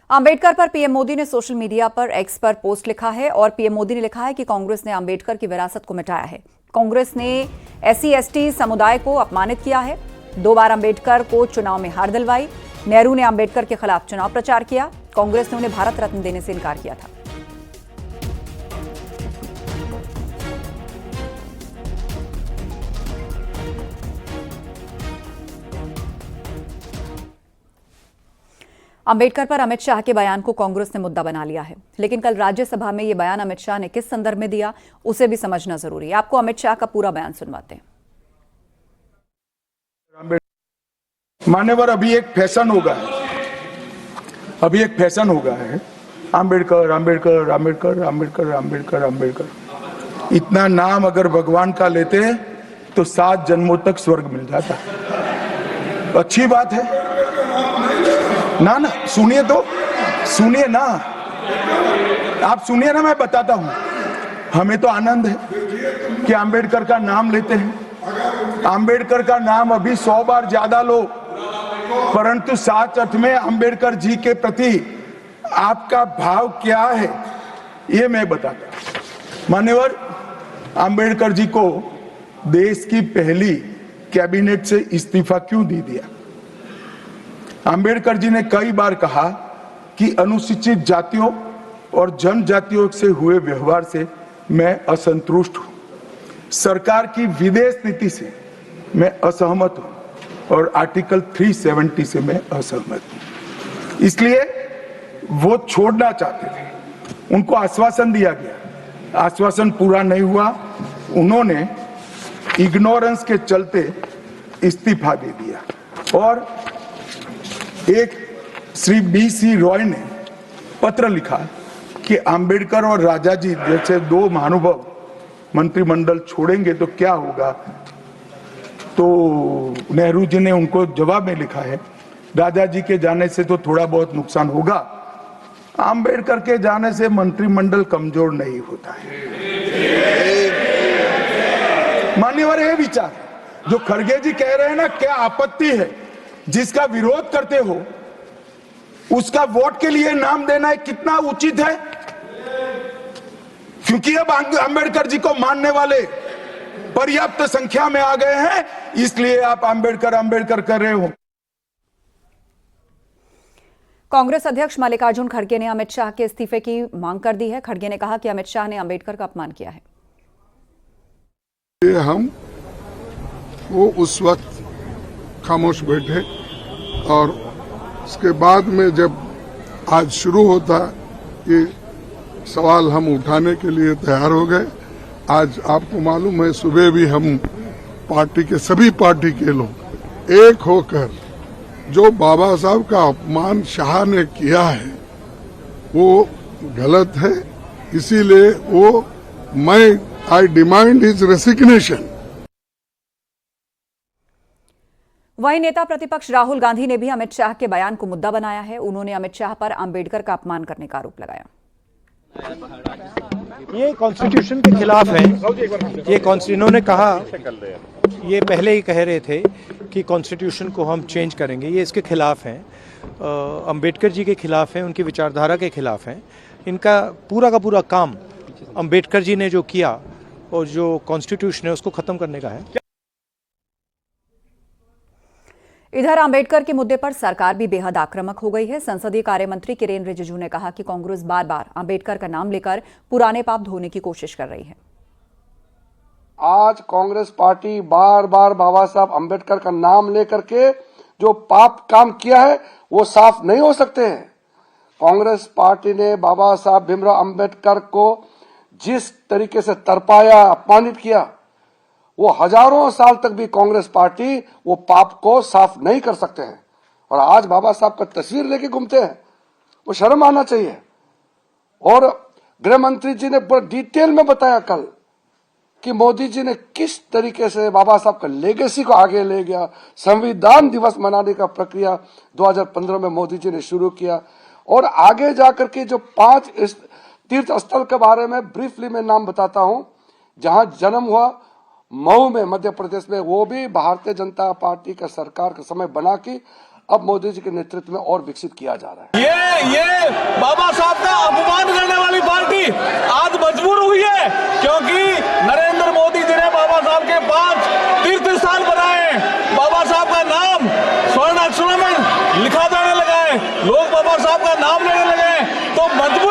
अंबेडकर पर पीएम मोदी ने social media पर एक्स पर पोस्ट लिखा है और पीएम मोदी ने लिखा है कि कांग्रेस ने अंबेडकर की विरासत को मिटाया है। कांग्रेस ने SC/ST समुदाय को अपमानित किया है। 2 बार अंबेडकर को चुनाव में हार दिलवाई। नेहरू ने अंबेडकर के खिलाफ चुनाव प्रचार किया। कांग्रेस ने उन्हें भारत रत्न देने से इनकार किया था। अंबेडकर पर अमित शाह के बयान को कांग्रेस ने मुद्दा बना लिया है, लेकिन कल राज्यसभा में यह बयान अमित शाह ने किस संदर्भ में दिया उसे भी समझना जरूरी है। आपको अमित शाह का पूरा बयान सुनवाते हैं। मान्यवर, अभी एक फैशन हो गया है अंबेडकर अंबेडकर अंबेडकर अंबेडकर अंबेडकर अंबेडकर। इतना नाम अगर भगवान का लेते तो 7 जन्मों तक स्वर्ग मिल जाता। अच्छी बात है ना। सुनिए तो, सुनिए ना, आप सुनिए ना, मैं बताता हूं। हमें तो आनंद है कि अंबेडकर का नाम लेते हैं। अंबेडकर का नाम अभी 100 बार ज्यादा लो, परंतु साथ अर्थ में अंबेडकर जी के प्रति आपका भाव क्या है ये मैं बताता हूं। मान्यवर, अंबेडकर जी को देश की पहली कैबिनेट से इस्तीफा क्यों दे दिया? अंबेडकर जी ने कई बार कहा कि अनुसूचित जातियों और जनजातियों से हुए व्यवहार से मैं असंतुष्ट हूं। सरकार की विदेश नीति से मैं असहमत हूं और आर्टिकल 370 से मैं असहमत हूं। इसलिए वो छोड़ना चाहते थे। उनको आश्वासन दिया गया, आश्वासन पूरा नहीं हुआ। उन्होंने इग्नोरेंस के चलते इस्तीफा दे दिया और एक श्री BC रॉय ने पत्र लिखा कि अंबेडकर और राजा जी जैसे 2 महानुभाव मंत्रिमंडल छोड़ेंगे तो क्या होगा। तो नेहरू जी ने उनको जवाब में लिखा है, राजा जी के जाने से तो थोड़ा बहुत नुकसान होगा, अंबेडकर के जाने से मंत्रिमंडल कमजोर नहीं होता है। मान्यवर, ये विचार जो खड़गे जी कह रहे हैं ना, क्या आपत्ति है? जिसका विरोध करते हो उसका वोट के लिए नाम देना कितना उचित है? क्योंकि अब अंबेडकर जी को मानने वाले पर्याप्त संख्या में आ गए हैं, इसलिए आप अंबेडकर अंबेडकर कर रहे हो। कांग्रेस अध्यक्ष मल्लिकार्जुन खड़गे ने अमित शाह के इस्तीफे की मांग कर दी है। खड़गे ने कहा कि अमित शाह ने अंबेडकर का अपमान किया है। हम वो उस वक्त खामोश बैठे और उसके बाद में जब आज शुरू होता ये सवाल हम उठाने के लिए तैयार हो गए। आज आपको मालूम है, सुबह भी हम पार्टी के सभी पार्टी के लोग एक होकर जो बाबा साहब का अपमान शाह ने किया है वो गलत है, इसीलिए वो आई डिमांड हिज रेसिग्नेशन। वहीं नेता प्रतिपक्ष राहुल गांधी ने भी अमित शाह के बयान को मुद्दा बनाया है। उन्होंने अमित शाह पर अंबेडकर का अपमान करने का आरोप लगाया। ये कॉन्स्टिट्यूशन के खिलाफ है। इन्होंने कहा, ये पहले ही कह रहे थे कि कॉन्स्टिट्यूशन को हम चेंज करेंगे। ये इसके खिलाफ हैं, अंबेडकर जी के खिलाफ हैं, उनकी विचारधारा के खिलाफ हैं। इनका पूरा का पूरा काम अंबेडकर जी ने जो किया और जो कॉन्स्टिट्यूशन है उसको खत्म करने का है। इधर अंबेडकर के मुद्दे पर सरकार भी बेहद आक्रामक हो गई है। संसदीय कार्य मंत्री किरेन रिजिजू ने कहा कि कांग्रेस बार बार अंबेडकर का नाम लेकर पुराने पाप धोने की कोशिश कर रही है। आज कांग्रेस पार्टी बार बार बाबा साहब अंबेडकर का नाम लेकर के जो पाप काम किया है वो साफ नहीं हो सकते हैं। कांग्रेस पार्टी ने बाबा साहब भीमराव अंबेडकर को जिस तरीके से तरपाया, अपमानित किया, वो हजारों साल तक भी कांग्रेस पार्टी वो पाप को साफ नहीं कर सकते हैं। और आज बाबा साहब का तस्वीर लेके घूमते हैं, वो शर्म आना चाहिए। और गृह मंत्री जी ने बड़े डिटेल में बताया कल कि मोदी जी ने किस तरीके से बाबा साहब का लेगेसी को आगे ले गया। संविधान दिवस मनाने का प्रक्रिया 2015 में मोदी जी ने शुरू किया और आगे जाकर के जो 5 तीर्थ स्थल के बारे में ब्रीफली मैं नाम बताता हूं। जहां जन्म हुआ मऊ में, मध्य प्रदेश में, वो भी भारतीय जनता पार्टी का सरकार का समय बना के अब मोदी जी के नेतृत्व में और विकसित किया जा रहा है। ये बाबा साहब का अपमान करने वाली पार्टी आज मजबूर हुई है, क्योंकि नरेंद्र मोदी जी ने बाबा साहब के 5 तीर्थ स्थान बनाए। बाबा साहब का नाम स्वर्ण अक्षरों में लिखा जाने लगा है, लोग बाबा साहब का नाम लेने लगे हैं, तो मजबूर